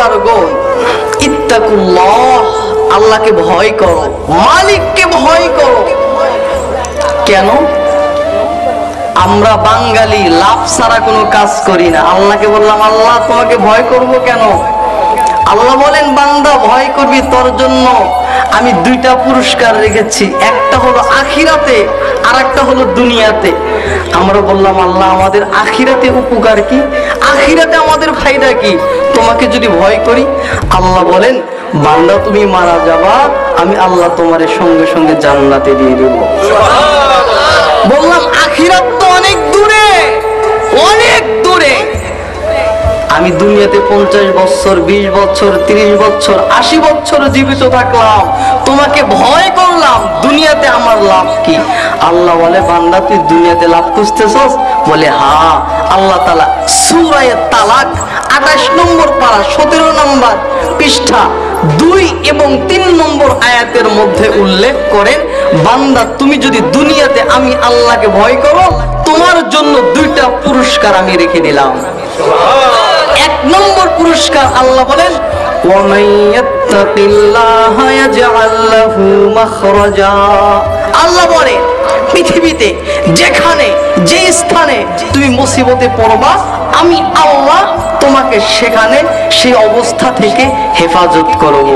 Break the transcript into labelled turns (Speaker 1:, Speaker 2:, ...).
Speaker 1: বান্দারগণ, ইত্তাকুল্লাহ, আল্লাহকে ভয় করো, মালিককে ভয় করো। কেন? আমরা বাঙালি লাভ ছাড়া কোনো কাজ করি না। আল্লাহকে বললাম, আল্লাহ তোমাকে ভয় করব কেন? আল্লাহ বলেন, বান্দা ভয় করবি, তোর জন্য আমি দুইটা পুরস্কার রেখেছি, একটা হলো আখিরাতে আর একটা হলো দুনিয়াতে। আমরা বললাম, আল্লাহ আমাদের আখিরাতে উপকার কি, আখিরাতে আমাদের ফায়দা কি? তোমাকে যদি ভয় করি, আল্লাহ বলেন, বান্দা তুমি মারা যাবা, আমি আল্লাহ তোমার সঙ্গে সঙ্গে জান্নাতে দিয়ে দেব। বললাম আখিরাত তো অনেক দূরে, অনেক দূরে। আমি দুনিয়াতে 50 বছর, 20 বছর, 30 বছর, 80 বছর জীবিত থাকলাম, তোমাকে ভয় করলাম, দুনিয়াতে আমার লাভ কি? আল্লাহ বলে, বান্দা তুই দুনিয়াতে লাভ খুঁজতেছস? বলে হ্যাঁ। আল্লাহ তাআলা সূরা তালাক 28 নম্বর পারা 17 নম্বর পৃষ্ঠা 2 এবং 3 নম্বর আয়াতের মধ্যে উল্লেখ করেন, বান্দা তুমি যদি দুনিয়াতে আমি আল্লাহকে ভয় করো, তোমার জন্য দুইটা পুরস্কার আমি রেখে দিলাম। এক নম্বর পুরস্কার আল্লাহ বলেন, আল্লাহ বলে, পৃথিবীতে যেখানে যে স্থানে তুমি মুসিবতে পড়বা, আমি আল্লাহ তোমাকে সেখানে সেই অবস্থা থেকে হেফাজত করব।